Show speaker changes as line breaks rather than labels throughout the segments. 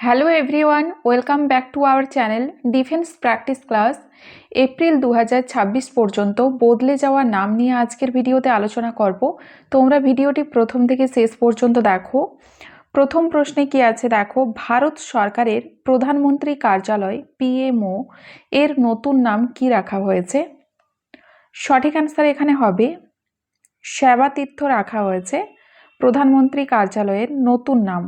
Hello everyone, welcome back to our channel defence practice class. April 2026 পর্যন্ত বদলে যাওয়া নাম নিয়ে আজকের ভিডিওতে আলোচনা করব। তোমরা ভিডিওটি প্রথম থেকে শেষ পর্যন্ত দেখো। প্রথম প্রশ্নে কি আছে দেখো, ভারত সরকারের প্রধানমন্ত্রী কার্যালয় পিএমও এর নতুন নাম কি রাখা হয়েছে? সঠিক অ্যান্সার এখানে হবে সেবাতীর্থ রাখা হয়েছে প্রধানমন্ত্রী কার্যালয়ের নতুন নাম।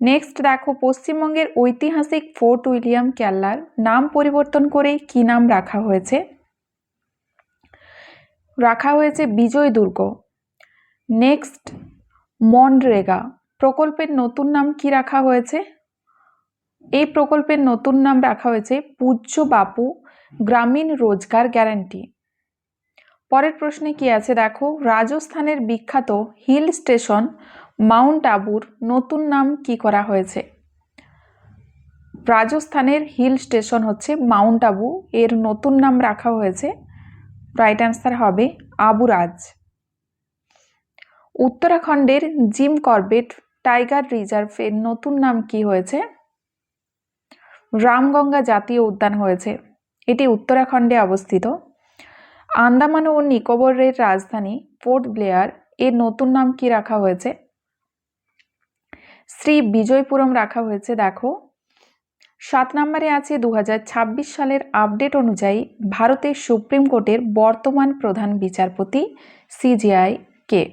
নেক্সট দেখো, পশ্চিমবঙ্গের ঐতিহাসিক ফোর্ট উইলিয়াম কেল্লার নাম পরিবর্তন করে কি নাম রাখা হয়েছে বিজয় দুর্গ। নেক্সট, মনরেগা প্রকল্পের নতুন নাম কি রাখা হয়েছে? এই প্রকল্পের নতুন নাম রাখা হয়েছে পূজ্য বাপু গ্রামীণ রোজগার গ্যারান্টি। পরের প্রশ্নে কি আছে দেখো, রাজস্থানের বিখ্যাত হিল স্টেশন মাউন্ট আবুর নতুন নাম কি করা হয়েছে? রাজস্থানের হিল স্টেশন হচ্ছে মাউন্ট আবু, এর নতুন নাম রাখা হয়েছে, রাইট অ্যান্সার হবে আবুরাজ। উত্তরাখণ্ডের জিম করবেট টাইগার রিজার্ভের নতুন নাম কি হয়েছে? রামগঙ্গা জাতীয় উদ্যান হয়েছে, এটি উত্তরাখণ্ডে অবস্থিত। আন্দামান ও নিকোবরের রাজধানী পোর্ট ব্লেয়ার এর নতুন নাম কি রাখা হয়েছে? শ্রী বিজয়পুরম রাখা হয়েছে। দেখো 7 নম্বরে আছে 2026 সালের আপডেট অনুযায়ী ভারতের সুপ্রিম কোর্টের বর্তমান প্রধান বিচারপতি সিজেআই কে?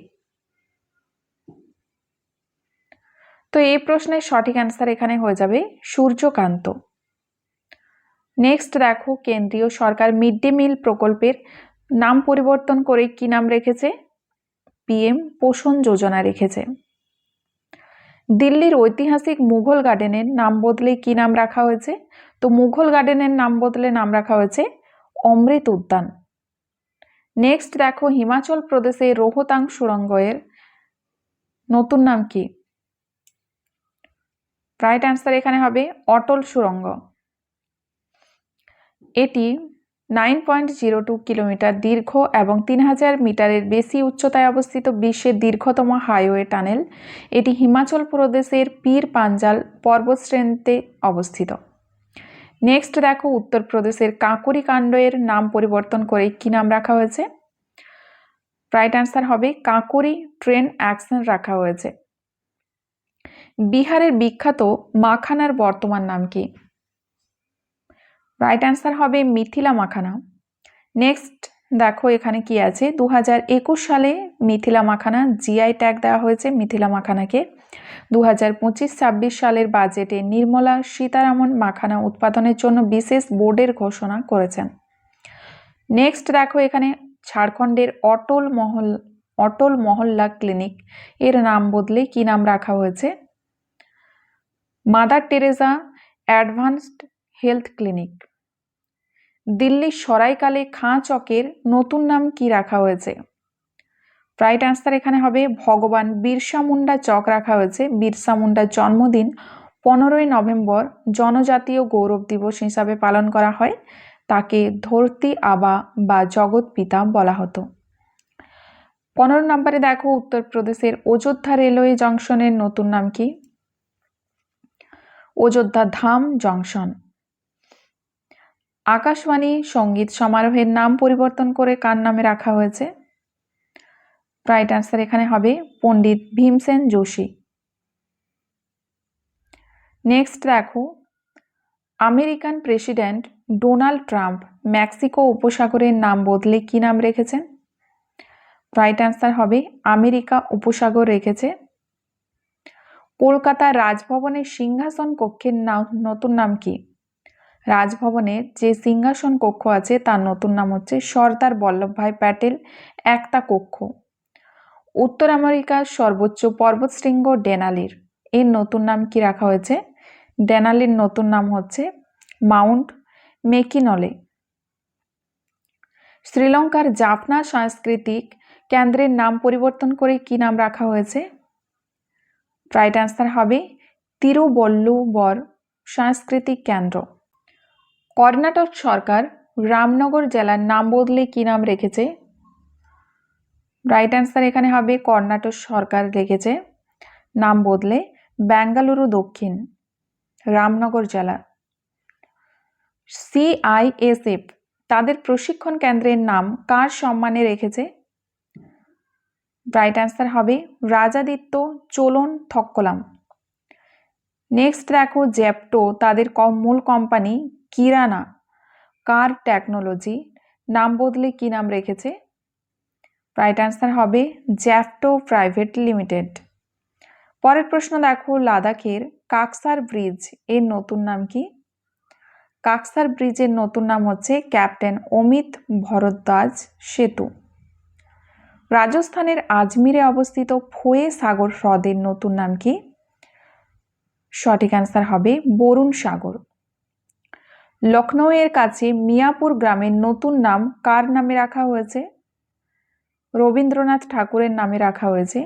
তো এই প্রশ্নের সঠিক অ্যান্সার এখানে হয়ে যাবে সূর্যকান্ত। নেক্সট দেখো, কেন্দ্রীয় সরকার মিড ডে মিল প্রকল্পের নাম পরিবর্তন করে কি নাম রেখেছে? পিএম পোষণ যোজনা রেখেছে। দিল্লির ঐতিহাসিক মুঘল গার্ডেনের নাম বদলে কি নাম রাখা হয়েছে? তো মুঘল গার্ডেনের নাম বদলে নাম রাখা হয়েছে অমৃত উদ্যান। নেক্সট দেখো, হিমাচল প্রদেশে রোহতাং সুড়ঙ্গের নতুন নাম কি? রাইট অ্যান্সার এখানে হবে অটল সুড়ঙ্গ। এটি 9.02 কিলোমিটার দীর্ঘ এবং 3000 মিটারের বেশি উচ্চতায় অবস্থিত বিশ্বের দীর্ঘতম হাইওয়ে টানেল। এটি হিমাচল প্রদেশের পীর পাঞ্জাল পর্বতশ্রেণীতে অবস্থিত। নেক্সট দেখো, উত্তরপ্রদেশের কাঁকুরি কাণ্ডের নাম পরিবর্তন করে কি নাম রাখা হয়েছে? রাইট অ্যান্সার হবে কাঁকুরি ট্রেন অ্যাকশন রাখা হয়েছে। বিহারের বিখ্যাত মাখানার বর্তমান নাম কি? রাইট অ্যান্সার হবে মিথিলা মাখানা। নেক্সট দেখো, এখানে কি আছে, 2021 সালে মিথিলা মাখানা জিআই ট্যাগ দেওয়া হয়েছে মিথিলা মাখানাকে। 2025-26 সালের বাজেটে নির্মলা সীতারামন মাখানা উৎপাদনের জন্য বিশেষ বোর্ডের ঘোষণা করেছেন। নেক্সট দেখো, এখানে ঝাড়খণ্ডের অটল মহল্লা ক্লিনিক এর নাম বদলে কি নাম রাখা হয়েছে? Mother Teresa advanced health clinic. দিল্লির সরাইকালে খাঁ চকের নতুন নাম কি রাখা হয়েছে? রাইট অ্যান্সার এখানে হবে ভগবান বিরসা মুন্ডা চক রাখা হয়েছে। বিরসা মুন্ডার জন্মদিন 15ই নভেম্বর জনজাতীয় গৌরব দিবস হিসাবে পালন করা হয়। তাকে ধরতি আবা বা জগৎ পিতা বলা হতো। 15 নম্বরে দেখো, উত্তরপ্রদেশের অযোধ্যা রেলওয়ে জংশনের নতুন নাম কি? অযোধ্যা ধাম জংশন। আকাশবাণী সঙ্গীত সমারোহের নাম পরিবর্তন করে কার নামে রাখা হয়েছে? রাইট অ্যান্সার এখানে হবে পণ্ডিত ভীমসেন যোশী। নেক্সট দেখো, American president Donald Trump Mexico উপসাগরের নাম বদলে কি নাম রেখেছেন? রাইট অ্যান্সার হবে আমেরিকা উপসাগর রেখেছে। কলকাতার রাজভবনের সিংহাসন কক্ষের নতুন নাম কি? রাজভবনের যে সিংহাসন কক্ষ আছে তার নতুন নাম হচ্ছে সর্দার বল্লভভাই প্যাটেল একতা কক্ষ। উত্তর আমেরিকার সর্বোচ্চ পর্বতশৃঙ্গ ডেনালির এর নতুন নাম কি রাখা হয়েছে? ডেনালির নতুন নাম হচ্ছে মাউন্ট মেকিনলে। শ্রীলঙ্কার জাফনা সাংস্কৃতিক কেন্দ্রের নাম পরিবর্তন করে কি নাম রাখা হয়েছে? রাইট অ্যান্সার হবে তিরুবল্লুবর সাংস্কৃতিক কেন্দ্র। কর্ণাটক সরকার রামনগর জেলার নাম বদলে কি নাম রেখেছে? রাইট অ্যান্সার এখানে হবে কর্ণাটক সরকার রেখেছে নাম বদলে বেঙ্গালুরু দক্ষিণ। রামনগর জেলা। CISF তাদের প্রশিক্ষণ কেন্দ্রের নাম কার সম্মানে রেখেছে? রাইট অ্যান্সার হবে রাজাদিত্য চোলন থক্কলাম। নেক্সট দেখো জ্যাপটো তাদের মূল কোম্পানি কিরানা কার টেকনোলজি নাম বদলে কি নাম রেখেছে? রাইট অ্যান্সার হবে জ্যাপটো প্রাইভেট লিমিটেড। পরের প্রশ্ন দেখো লাদাখের কাকসার ব্রিজ এর নতুন নাম কি? কাকসার ব্রিজের নতুন নাম হচ্ছে ক্যাপ্টেন অমিত ভরদ্বাজ সেতু। রাজস্থানের আজমিরে অবস্থিত ফোয়ে সাগর হ্রদের নতুন নাম কি? সঠিক অ্যান্সার হবে বরুণ সাগর। লখনৌ এর কাছে মিয়াপুর গ্রামের নতুন নাম কার নামে রাখা হয়েছে? রবীন্দ্রনাথ ঠাকুরের নামে রাখা হয়েছে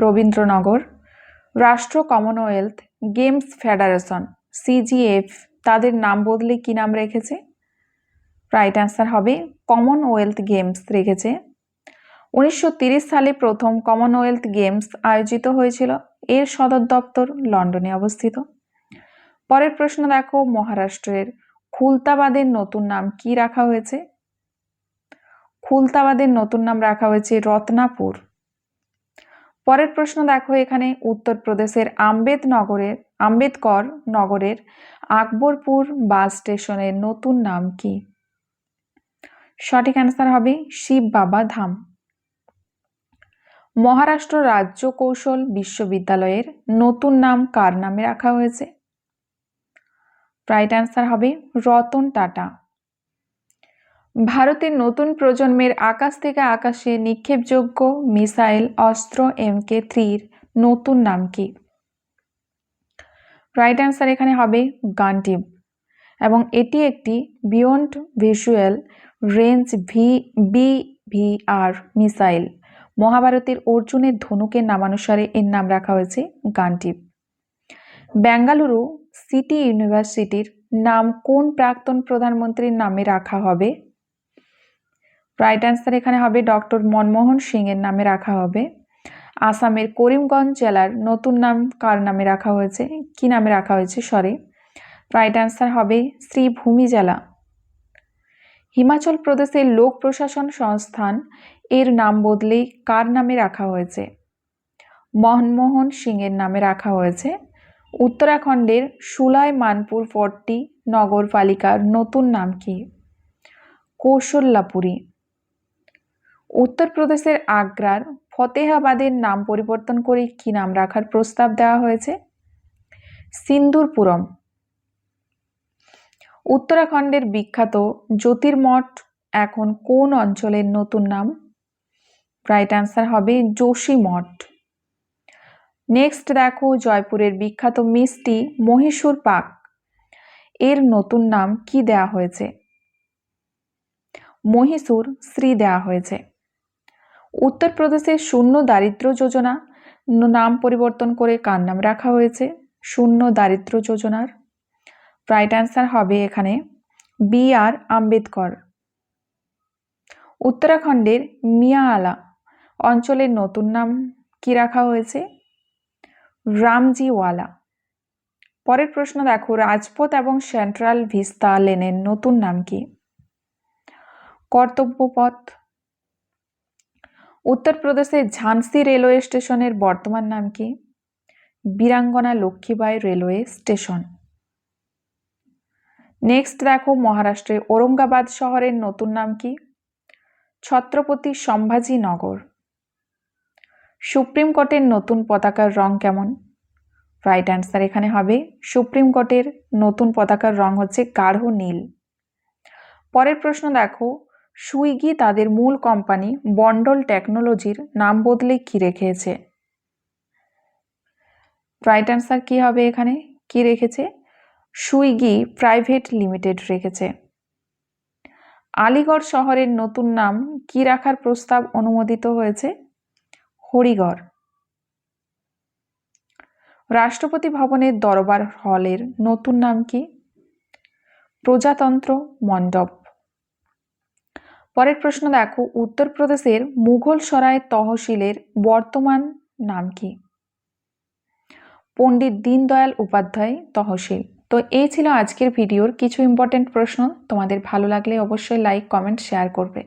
রবীন্দ্রনগর। রাষ্ট্র কমনওয়েলথ গেমস ফেডারেশন CGF তাদের নাম বদলে কি নাম রেখেছে? রাইট অ্যান্সার হবে কমনওয়েলথ গেমস রেখেছে। 1930 সালে প্রথম কমনওয়েলথ গেমস আয়োজিত হয়েছিল। এর সদর দপ্তর লন্ডনে অবস্থিত। পরের প্রশ্ন দেখো মহারাষ্ট্রের খুলতাবাদের নতুন নাম কি রাখা হয়েছে? খুলতাবাদের নতুন নাম রাখা হয়েছে রত্নাপুর। পরের প্রশ্ন দেখো এখানে উত্তরপ্রদেশের আম্বেদকর নগরের আকবরপুর বাস স্টেশনের নতুন নাম কি? সঠিক অ্যান্সার হবে শিব বাবা ধাম। মহারাষ্ট্র রাজ্য কৌশল বিশ্ববিদ্যালয়ের নতুন নাম কার নামে রাখা হয়েছে? রাইট অ্যান্সার হবে রতন টাটা। ভারতের নতুন প্রজন্মের আকাশ থেকে আকাশে নিক্ষেপযোগ্য মিসাইল অস্ত্র MK3 নতুন নাম কি? রাইট অ্যান্সার এখানে হবে গান্টিব এবং এটি একটি beyond visual range BVR missile. মহাভারতের অর্জুনের ধনুকের নামানুসারে এর নাম রাখা হয়েছে গান্টিব। বেঙ্গালুরু সিটি ইউনিভার্সিটির নাম কোন প্রাক্তন প্রধানমন্ত্রীর নামে রাখা হবে? রাইট অ্যান্সার এখানে হবে ডক্টর মনমোহন সিং এর নামে রাখা হবে। আসামের করিমগঞ্জ জেলার নতুন নাম কার নামে রাখা হয়েছে? কি নামে রাখা হয়েছে রাইট অ্যান্সার হবে শ্রীভূমি জেলা। হিমাচল প্রদেশের লোক প্রশাসন সংস্থান এর নাম বদলে কার নামে রাখা হয়েছে? মনমোহন সিং এর নামে রাখা হয়েছে। উত্তরাখণ্ডের সুলাইমানপুর ফোর্টটি নগরপালিকার নতুন নাম কি? কৌশল্যাপুরী। উত্তরপ্রদেশের আগ্রার ফতেহাবাদের নাম পরিবর্তন করে কি নাম রাখার প্রস্তাব দেওয়া হয়েছে? সিন্দুরপুরম। উত্তরাখণ্ডের বিখ্যাত জ্যোতির্মঠ এখন কোন অঞ্চলের নতুন নাম? রাইট অ্যান্সার হবে যোশীমঠ। নেক্সট দেখো জয়পুরের বিখ্যাত মিষ্টি মহীশূর পাক এর নতুন নাম কি দেয়া হয়েছে? মহীশূর শ্রী দেওয়া হয়েছে। উত্তরপ্রদেশের শূন্য দারিদ্র্য যোজনা নাম পরিবর্তন করে কার নাম রাখা হয়েছে? শূন্য দারিদ্র্য যোজনার রাইট অ্যান্সার হবে এখানে BR আম্বেদকর। উত্তরাখণ্ডের মিয়াআলা অঞ্চলের নতুন নাম কি রাখা হয়েছে? রামজিওয়ালা। পরের প্রশ্ন দেখো রাজপথ এবং সেন্ট্রাল ভিস্তা লেনের নতুন নাম কি? কর্তব্যপথ। উত্তরপ্রদেশের ঝান্সি রেলওয়ে স্টেশনের বর্তমান নাম কি? বীরাঙ্গনা লক্ষ্মীবাই রেলওয়ে স্টেশন। নেক্সট দেখো মহারাষ্ট্রের ঔরঙ্গাবাদ শহরের নতুন নাম কি? ছত্রপতি সম্ভাজি নগর। সুপ্রিম কোর্টের নতুন পতাকার রং কেমন? রাইট অ্যান্সার এখানে হবে সুপ্রিম কোর্টের নতুন পতাকার রং হচ্ছে গাঢ় নীল। পরের প্রশ্ন দেখো সুইগি তাদের মূল কোম্পানি বন্ডল টেকনোলজির নাম বদলে কি রেখেছে? রাইট অ্যান্সার কি হবে এখানে কি রেখেছে? সুইগি প্রাইভেট লিমিটেড রেখেছে। আলিগড় শহরের নতুন নাম কি রাখার প্রস্তাব অনুমোদিত হয়েছে? হরিগড়। রাষ্ট্রপতি ভবনের দরবার হলের নতুন নাম কি? প্রজাতন্ত্র মণ্ডপ। পরের প্রশ্ন দেখো উত্তরপ্রদেশের মুঘল সরাই তহসিলের বর্তমান নাম কি? পণ্ডিত দীনদয়াল উপাধ্যায় তহসিল। তো এই ছিল আজকের ভিডিওর কিছু ইম্পর্টেন্ট প্রশ্ন। তোমাদের ভালো লাগলে অবশ্যই লাইক, কমেন্ট, শেয়ার করবে।